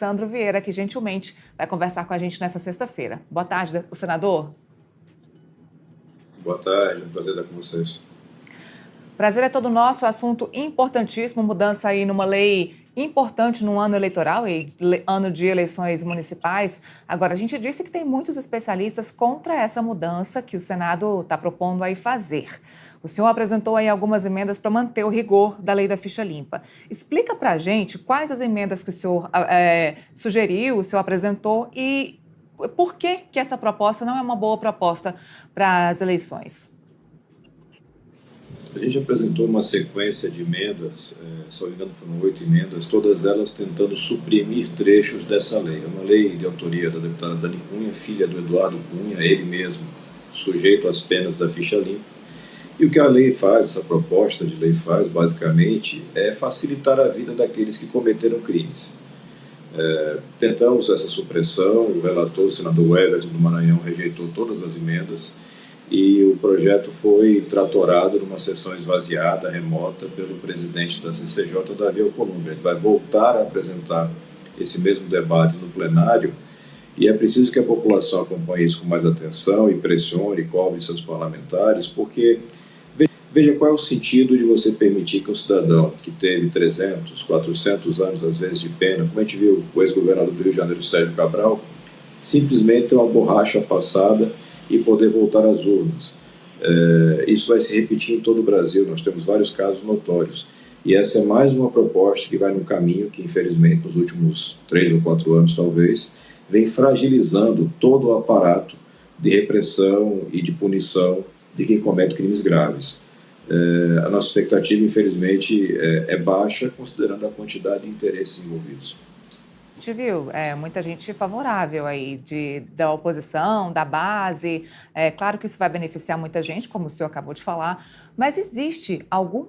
Sandro Vieira, que gentilmente vai conversar com a gente nessa sexta-feira. Boa tarde, o senador. Boa tarde, é um prazer estar com vocês. Prazer é todo nosso, assunto importantíssimo, mudança aí numa lei importante no ano eleitoral e ano de eleições municipais. Agora, a gente disse que tem muitos especialistas contra essa mudança que o Senado está propondo aí fazer. O senhor apresentou aí algumas emendas para manter o rigor da lei da ficha limpa. Explica para a gente quais as emendas que o senhor sugeriu, o senhor apresentou e por que essa proposta não é uma boa proposta para as eleições. A gente apresentou uma sequência de emendas, se não me engano foram 8 emendas, todas elas tentando suprimir trechos dessa lei. É uma lei de autoria da deputada Dani Cunha, filha do Eduardo Cunha, ele mesmo sujeito às penas da ficha limpa. E o que a lei faz, essa proposta de lei faz, basicamente, é facilitar a vida daqueles que cometeram crimes. Tentamos essa supressão, o relator, o senador Everton do Maranhão, rejeitou todas as emendas, e o projeto foi tratorado numa sessão esvaziada, remota, pelo presidente da CCJ, Davi Alcolumbre. Ele vai voltar a apresentar esse mesmo debate no plenário, e é preciso que a população acompanhe isso com mais atenção e pressione, cobre seus parlamentares, porque veja qual é o sentido de você permitir que um cidadão que teve 300, 400 anos, às vezes, de pena, como a gente viu o ex-governador do Rio de Janeiro, Sérgio Cabral, simplesmente ter uma borracha passada e poder voltar às urnas. Isso vai se repetir em todo o Brasil, nós temos vários casos notórios. E essa é mais uma proposta que vai num caminho que, infelizmente, nos últimos 3 ou 4 anos, talvez, vem fragilizando todo o aparato de repressão e de punição de quem comete crimes graves. A nossa expectativa, infelizmente, é baixa, considerando a quantidade de interesses envolvidos. A gente viu muita gente favorável aí da oposição, da base. É claro que isso vai beneficiar muita gente, como o senhor acabou de falar, mas existe algum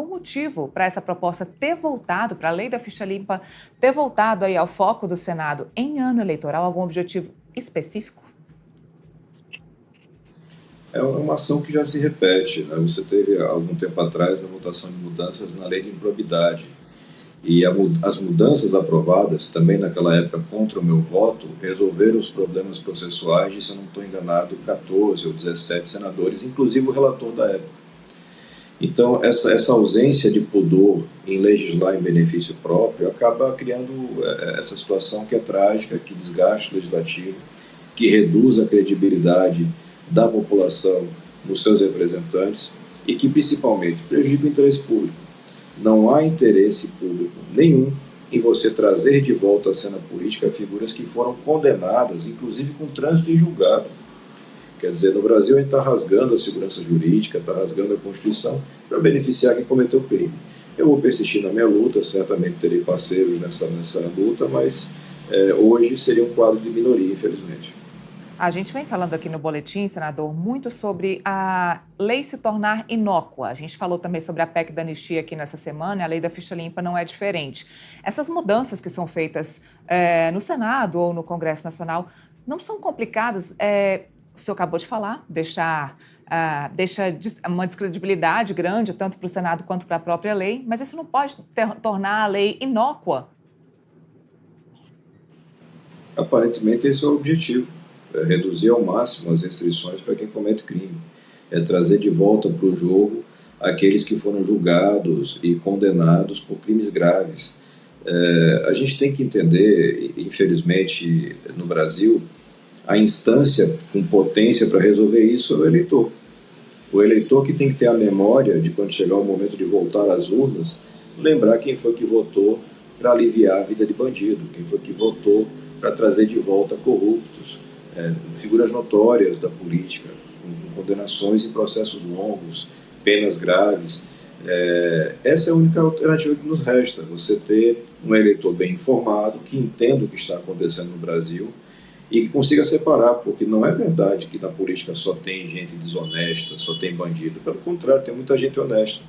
motivo para essa proposta ter voltado, para a lei da ficha limpa ter voltado aí ao foco do Senado em ano eleitoral? Algum objetivo específico? É uma ação que já se repete, né? Você teve, há algum tempo atrás, a votação de mudanças na lei de improbidade. E as mudanças aprovadas, também naquela época contra o meu voto, resolveram os problemas processuais de, se eu não estou enganado, 14 ou 17 senadores, inclusive o relator da época. Então, essa ausência de pudor em legislar em benefício próprio acaba criando essa situação que é trágica, que desgasta o legislativo, que reduz a credibilidade da população nos seus representantes e que, principalmente, prejudica o interesse público. Não há interesse público nenhum em você trazer de volta à cena política figuras que foram condenadas, inclusive com trânsito em julgado. Quer dizer, no Brasil a gente está rasgando a segurança jurídica, está rasgando a Constituição para beneficiar quem cometeu crime. Eu vou persistir na minha luta, certamente terei parceiros nessa luta, mas hoje seria um quadro de minoria, infelizmente. A gente vem falando aqui no boletim, senador, muito sobre a lei se tornar inócua. A gente falou também sobre a PEC da anistia aqui nessa semana, e a lei da ficha limpa não é diferente. Essas mudanças que são feitas no Senado ou no Congresso Nacional não são complicadas? O senhor acabou de falar, deixa uma descredibilidade grande, tanto para o Senado quanto para a própria lei, mas isso não pode tornar a lei inócua? Aparentemente esse é o objetivo. Reduzir ao máximo as restrições para quem comete crime, trazer de volta para o jogo aqueles que foram julgados e condenados por crimes graves. A gente tem que entender, infelizmente, no Brasil, a instância com potência para resolver isso é o eleitor. O eleitor que tem que ter a memória de, quando chegar o momento de voltar às urnas, lembrar quem foi que votou para aliviar a vida de bandido, quem foi que votou para trazer de volta corruptos, figuras notórias da política, com condenações em processos longos, penas graves. Essa é a única alternativa que nos resta, você ter um eleitor bem informado, que entenda o que está acontecendo no Brasil e que consiga separar, porque não é verdade que na política só tem gente desonesta, só tem bandido. Pelo contrário, tem muita gente honesta.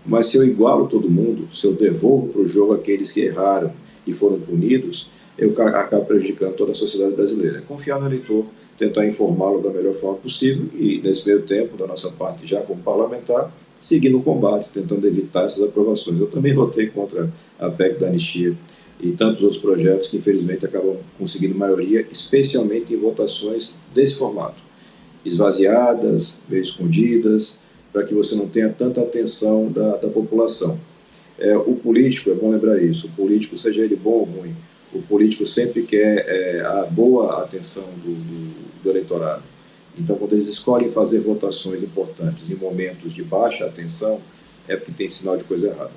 Mas se eu igualo todo mundo, se eu devolvo para o jogo aqueles que erraram e foram punidos, eu acabo prejudicando toda a sociedade brasileira. É confiar no eleitor, tentar informá-lo da melhor forma possível e, nesse meio tempo, da nossa parte, já como parlamentar, seguir no combate, tentando evitar essas aprovações. Eu também votei contra a PEC da anistia e tantos outros projetos que, infelizmente, acabam conseguindo maioria, especialmente em votações desse formato, esvaziadas, meio escondidas, para que você não tenha tanta atenção da população. O político, é bom lembrar isso, o político, seja ele bom ou ruim, o político sempre quer a boa atenção do eleitorado. Então, quando eles escolhem fazer votações importantes em momentos de baixa atenção, é porque tem sinal de coisa errada.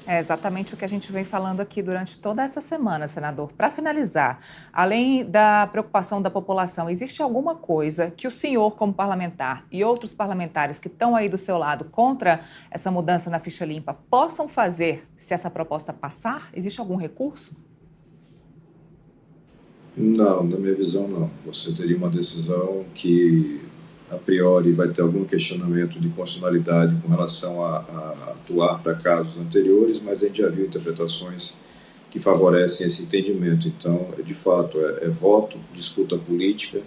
É exatamente o que a gente vem falando aqui durante toda essa semana, senador. Para finalizar, além da preocupação da população, existe alguma coisa que o senhor, como parlamentar, e outros parlamentares que estão aí do seu lado contra essa mudança na ficha limpa, possam fazer se essa proposta passar? Existe algum recurso? Não, na minha visão, não. Você teria uma decisão que, a priori, vai ter algum questionamento de constitucionalidade com relação a atuar para casos anteriores, mas a gente já viu interpretações que favorecem esse entendimento. Então, de fato, é voto, disputa política,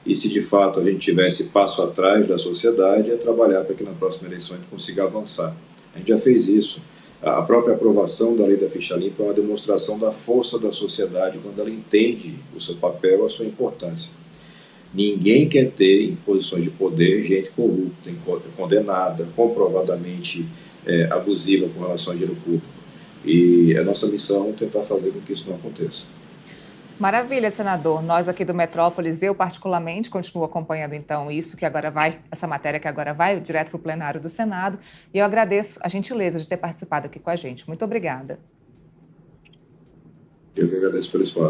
e se de fato a gente tivesse passo atrás da sociedade, é trabalhar para que na próxima eleição a gente consiga avançar. A gente já fez isso. A própria aprovação da lei da ficha limpa é uma demonstração da força da sociedade quando ela entende o seu papel, a sua importância. Ninguém quer ter em posições de poder gente corrupta, condenada, comprovadamente abusiva com relação ao dinheiro público. E é nossa missão tentar fazer com que isso não aconteça. Maravilha, senador. Nós aqui do Metrópolis, eu particularmente continuo acompanhando então essa matéria que agora vai direto para o plenário do Senado. E eu agradeço a gentileza de ter participado aqui com a gente. Muito obrigada. Eu que agradeço pelo espaço.